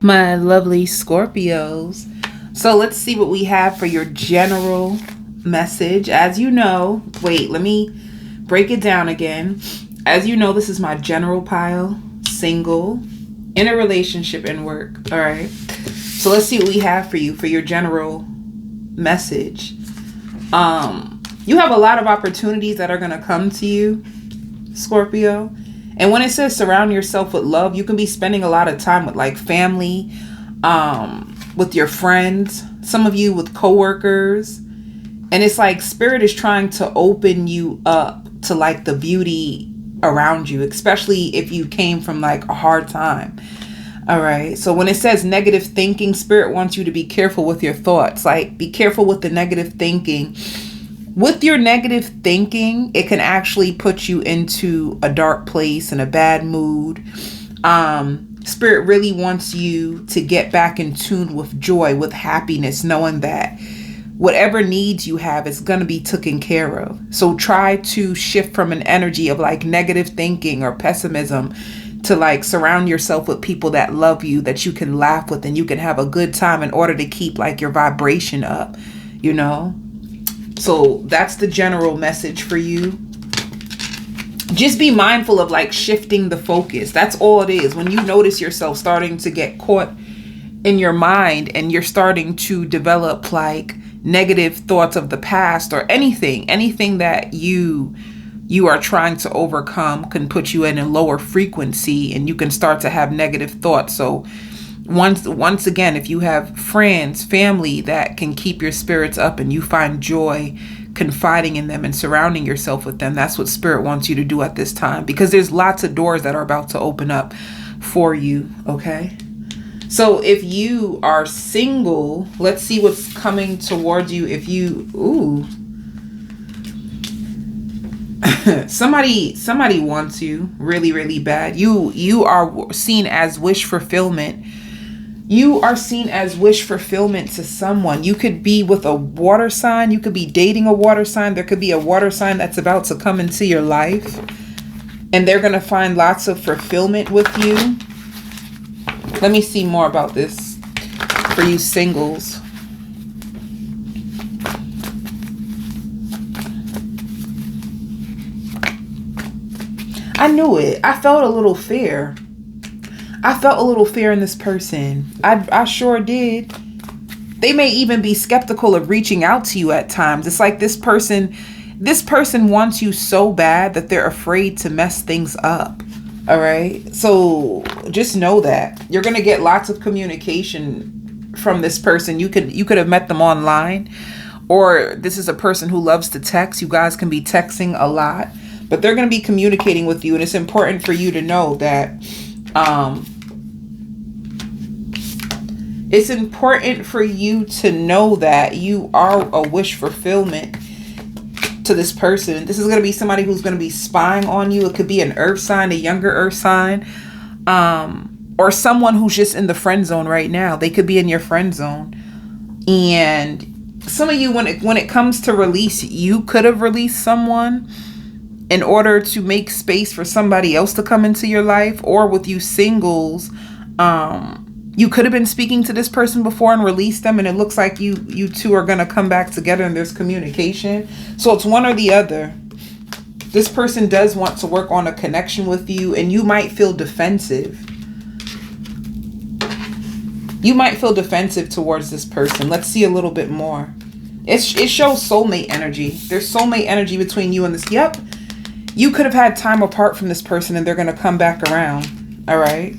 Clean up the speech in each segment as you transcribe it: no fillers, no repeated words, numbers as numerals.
my lovely Scorpios. So let's see what we have for your general message. As you know, wait, let me break it down again. As you know, this is my general pile, single, in a relationship and work. All right. So let's see what we have for you for your general message. You have a lot of opportunities that are going to come to you, Scorpio. And when it says surround yourself with love, you can be spending a lot of time with like family, with your friends, some of you with coworkers. And it's like spirit is trying to open you up to like the beauty around you, especially if you came from like a hard time. All right. So when it says negative thinking, spirit wants you to be careful with your thoughts. Like be careful with the negative thinking. With your negative thinking, it can actually put you into a dark place and a bad mood. Spirit really wants you to get back in tune with joy, with happiness, knowing that whatever needs you have is going to be taken care of. So try to shift from an energy of like negative thinking or pessimism to like surround yourself with people that love you, that you can laugh with and you can have a good time in order to keep like your vibration up, you know? So that's the general message for you. Just be mindful of like shifting the focus. That's all it is. When you notice yourself starting to get caught in your mind and you're starting to develop like negative thoughts of the past or anything that you are trying to overcome can put you in a lower frequency and you can start to have negative thoughts. So once again, if you have friends, family that can keep your spirits up and you find joy confiding in them and surrounding yourself with them, that's what spirit wants you to do at this time, because there's lots of doors that are about to open up for you. Okay. So if you are single, let's see what's coming towards you. If you, somebody wants you really, really bad. You are seen as wish fulfillment. You are seen as wish fulfillment to someone. You could be with a water sign. You could be dating a water sign. There could be a water sign that's about to come into your life. And they're going to find lots of fulfillment with you. Let me see more about this for you singles. I knew it. I felt a little fear. I felt a little fear in this person. I sure did. They may even be skeptical of reaching out to you at times. It's like this person wants you so bad that they're afraid to mess things up. All right. So just know that you're going to get lots of communication from this person. You could have met them online, or this is a person who loves to text. You guys can be texting a lot, but they're going to be communicating with you. And it's important for you to know that it's important for you to know that you are a wish fulfillment to this person. This is going to be somebody who's going to be spying on you. It could be an earth sign, a younger earth sign, or someone who's just in the friend zone right now. They could be in your friend zone. And some of you, when it comes to release, you could have released someone in order to make space for somebody else to come into your life. Or with you singles, you could have been speaking to this person before and released them, and it looks like you two are going to come back together and there's communication. So it's one or the other. This person does want to work on a connection with you, and you might feel defensive. You might feel defensive towards this person. Let's see a little bit more. It shows soulmate energy. There's soulmate energy between you and this. Yep. You could have had time apart from this person and they're going to come back around. All right.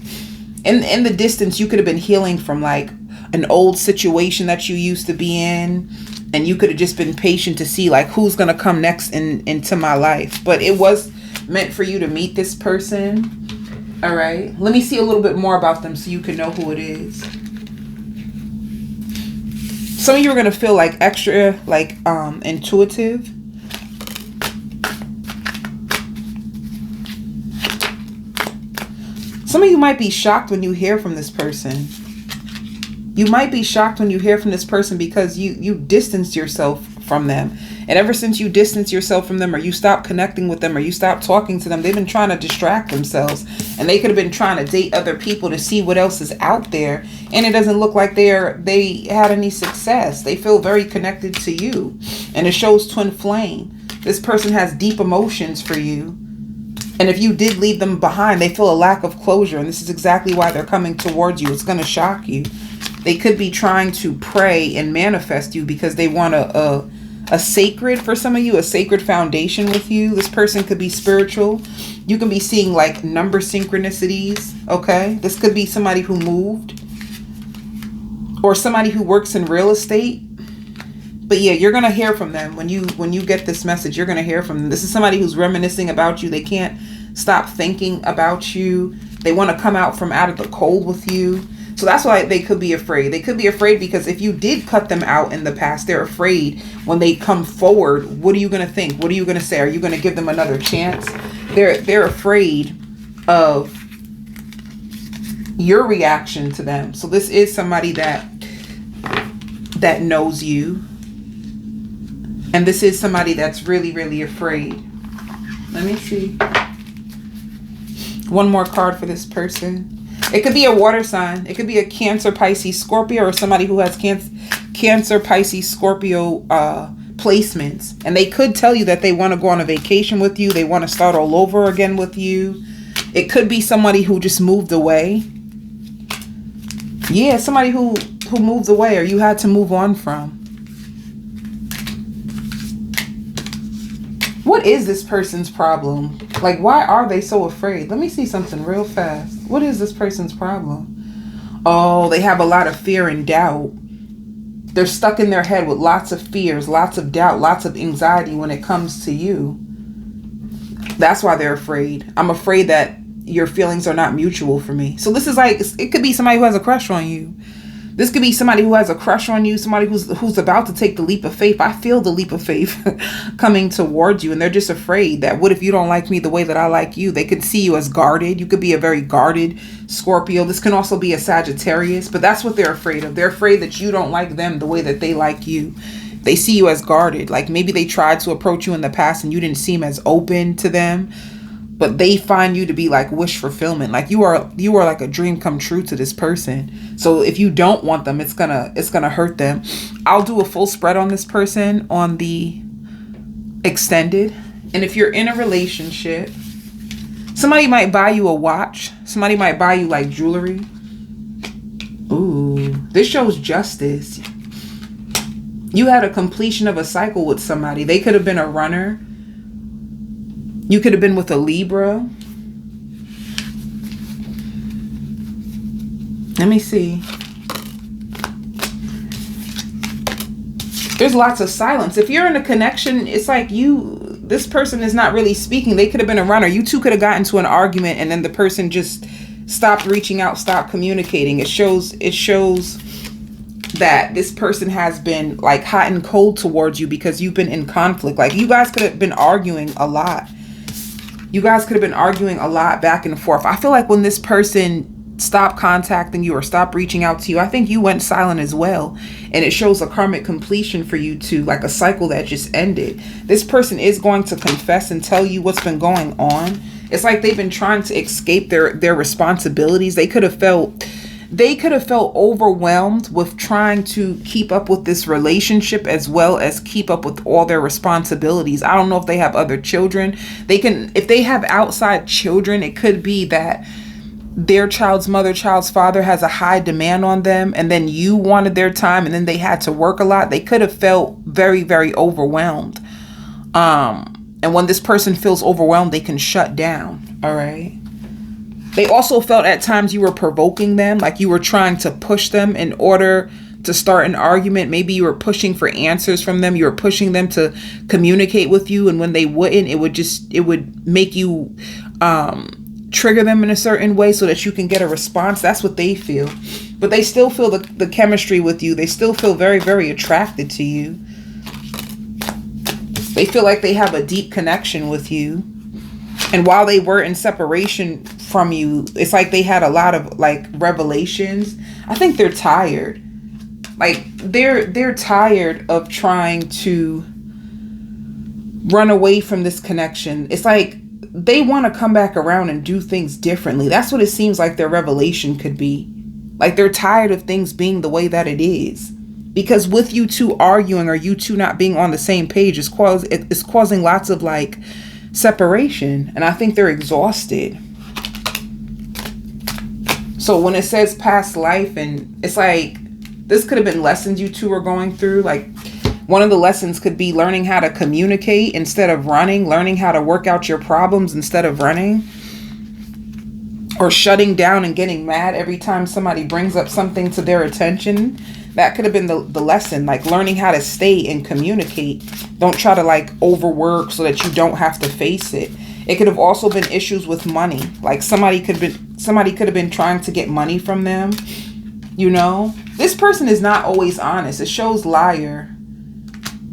In the distance, you could have been healing from like an old situation that you used to be in. And you could have just been patient to see like who's going to come next into my life. But it was meant for you to meet this person. All right. Let me see a little bit more about them so you can know who it is. Some of you are going to feel like extra like intuitive. Some of you might be shocked when you hear from this person. You might be shocked when you hear from this person because you distanced yourself from them. And ever since you distance yourself from them, or you stop connecting with them, or you stop talking to them, they've been trying to distract themselves. And they could have been trying to date other people to see what else is out there. And it doesn't look like they had any success. They feel very connected to you. And it shows twin flame. This person has deep emotions for you. And if you did leave them behind, they feel a lack of closure. And this is exactly why they're coming towards you. It's going to shock you. They could be trying to pray and manifest you because they want a sacred, for some of you, a sacred foundation with you. This person could be spiritual. You can be seeing like number synchronicities. Okay. This could be somebody who moved, or somebody who works in real estate. But yeah, you're going to hear from them when you get this message. You're going to hear from them. This is somebody who's reminiscing about you. They can't stop thinking about you. They want to come out from out of the cold with you. So that's why they could be afraid. They could be afraid because if you did cut them out in the past, they're afraid when they come forward. What are you going to think? What are you going to say? Are you going to give them another chance? They're afraid of your reaction to them. So this is somebody that knows you. And this is somebody that's really, really afraid. Let me see. One more card for this person. It could be a water sign. It could be a Cancer, Pisces, Scorpio, or somebody who has Cancer, Pisces, Scorpio placements. And they could tell you that they want to go on a vacation with you. They want to start all over again with you. It could be somebody who just moved away. Yeah, somebody who moved away or you had to move on from. What is this person's problem? Like, why are they so afraid? Let me see something real fast. What is this person's problem? Oh, they have a lot of fear and doubt. They're stuck in their head with lots of fears, lots of doubt, lots of anxiety when it comes to you. That's why they're afraid. I'm afraid that your feelings are not mutual for me. So this is like, it could be somebody who has a crush on you. This could be somebody who has a crush on you, somebody who's about to take the leap of faith. I feel the leap of faith coming towards you, and they're just afraid that what if you don't like me the way that I like you? They could see you as guarded. You could be a very guarded Scorpio. This can also be a Sagittarius, but that's what they're afraid of. They're afraid that you don't like them the way that they like you. They see you as guarded. Like maybe they tried to approach you in the past and you didn't seem as open to them. But they find you to be like wish fulfillment. Like you are like a dream come true to this person. So if you don't want them, it's gonna hurt them. I'll do a full spread on this person on the extended. And if you're in a relationship, somebody might buy you a watch. Somebody might buy you like jewelry. Ooh, this shows justice. You had a completion of a cycle with somebody. They could have been a runner. You could have been with a Libra. Let me see. There's lots of silence. If you're in a connection, it's like this person is not really speaking. They could have been a runner. You two could have gotten into an argument and then the person just stopped reaching out, stopped communicating. It shows that this person has been like hot and cold towards you because you've been in conflict. Like you guys could have been arguing a lot. You guys could have been arguing a lot back and forth. I feel like when this person stopped contacting you or stopped reaching out to you, I think you went silent as well. And it shows a karmic completion for you too, like a cycle that just ended. This person is going to confess and tell you what's been going on. It's like they've been trying to escape their responsibilities. They could have felt overwhelmed with trying to keep up with this relationship as well as keep up with all their responsibilities. I don't know if they have other children. If they have outside children, it could be that their child's mother, child's father has a high demand on them, and then you wanted their time, and then they had to work a lot. They could have felt very, very overwhelmed. And when this person feels overwhelmed, they can shut down. All right. They also felt at times you were provoking them, like you were trying to push them in order to start an argument. Maybe you were pushing for answers from them. You were pushing them to communicate with you. And when they wouldn't, it would make you trigger them in a certain way so that you can get a response. That's what they feel. But they still feel the chemistry with you. They still feel very, very attracted to you. They feel like they have a deep connection with you. And while they were in separation from you, it's like they had a lot of like revelations. I think they're tired. Like they're tired of trying to run away from this connection. It's like they want to come back around and do things differently. That's what it seems like their revelation could be. Like they're tired of things being the way that it is. Because with you two arguing or you two not being on the same page is causing lots of like separation. And I think they're exhausted. So when it says past life, and it's like, this could have been lessons you two are going through. Like one of the lessons could be learning how to communicate instead of running, learning how to work out your problems instead of running, or shutting down and getting mad every time somebody brings up something to their attention. That could have been the lesson, like learning how to stay and communicate. Don't try to like overwork so that you don't have to face it. It could have also been issues with money. Like somebody could have been trying to get money from them. You know, this person is not always honest. It shows liar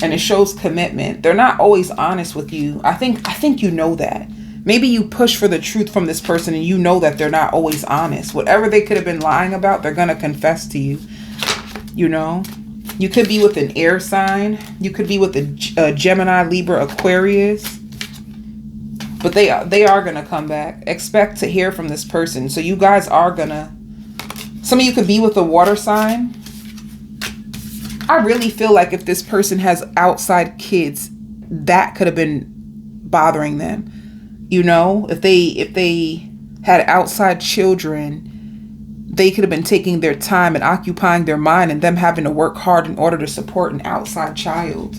and it shows commitment. They're not always honest with you. I think you know that. Maybe you push for the truth from this person and you know that they're not always honest. Whatever they could have been lying about, they're going to confess to you. You know, you could be with an air sign. You could be with a Gemini, Libra, Aquarius. But they are going to come back. Expect to hear from this person. So you guys are going to... Some of you could be with a water sign. I really feel like if this person has outside kids, that could have been bothering them. You know, if they had outside children, they could have been taking their time and occupying their mind and them having to work hard in order to support an outside child.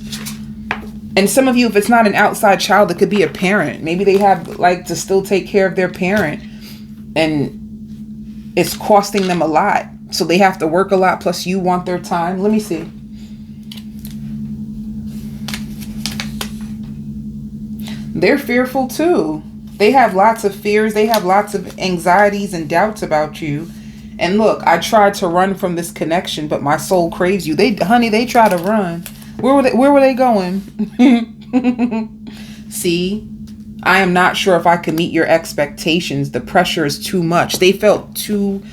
And some of you, if it's not an outside child, it could be a parent. Maybe they have like to still take care of their parent and it's costing them a lot. So they have to work a lot. Plus you want their time. Let me see. They're fearful too. They have lots of fears. They have lots of anxieties and doubts about you. And look, I tried to run from this connection, but my soul craves you. They try to run. Where were they going? See, I am not sure if I can meet your expectations. The pressure is too much. They felt too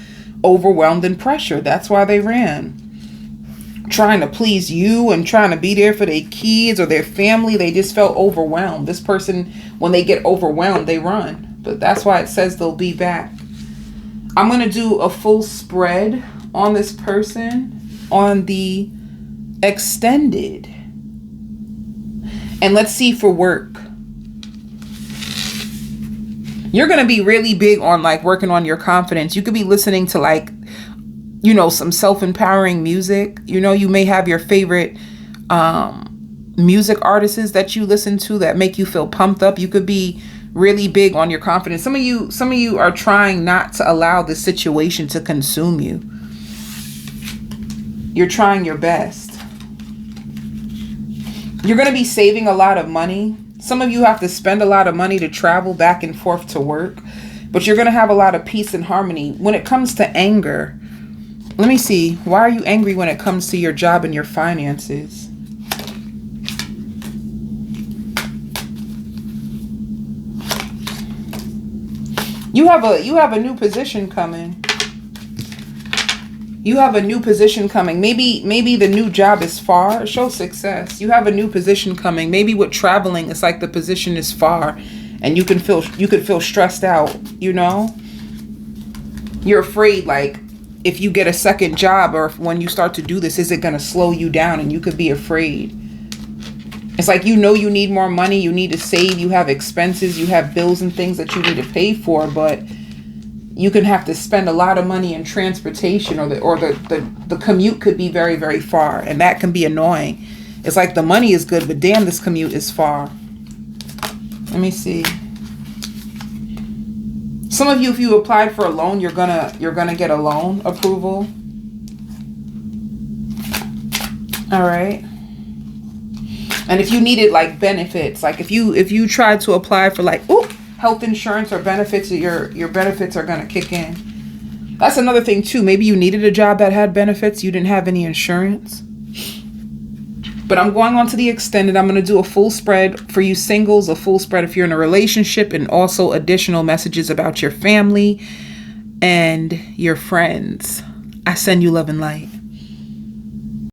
overwhelmed and pressured. That's why they ran. Trying to please you and trying to be there for their kids or their family. They just felt overwhelmed. This person, when they get overwhelmed, they run. But that's why it says they'll be back. I'm going to do a full spread on this person on the extended. And let's see for work. You're going to be really big on like working on your confidence. You could be listening to like, you know, some self-empowering music. You know, you may have your favorite music artists that you listen to that make you feel pumped up. You could be really big on your confidence. Some of you are trying not to allow this situation to consume you. You're trying your best. You're going to be saving a lot of money. Some of you have to spend a lot of money to travel back and forth to work, but you're going to have a lot of peace and harmony. When it comes to anger, let me see. Why are you angry when it comes to your job and your finances? You have a new position coming. You have a new position coming. Maybe the new job is far. It shows success. You have a new position coming. Maybe with traveling, it's like the position is far and you could feel stressed out, you know? You're afraid like if you get a second job or when you start to do this, is it going to slow you down? And you could be afraid. It's like, you know, you need more money, you need to save, you have expenses, you have bills and things that you need to pay for, but you can have to spend a lot of money in transportation or the commute could be very, very far, and that can be annoying. It's like the money is good, but damn, this commute is far. Let me see. Some of you, if you applied for a loan, you're gonna get a loan approval. All right. And if you needed like benefits, like if you tried to apply for like health insurance or benefits, your benefits are gonna kick in. That's another thing too. Maybe you needed a job that had benefits. You didn't have any insurance. But I'm going on to the extended. I'm going to do a full spread for you singles, a full spread if you're in a relationship, and also additional messages about your family and your friends. I send you love and light.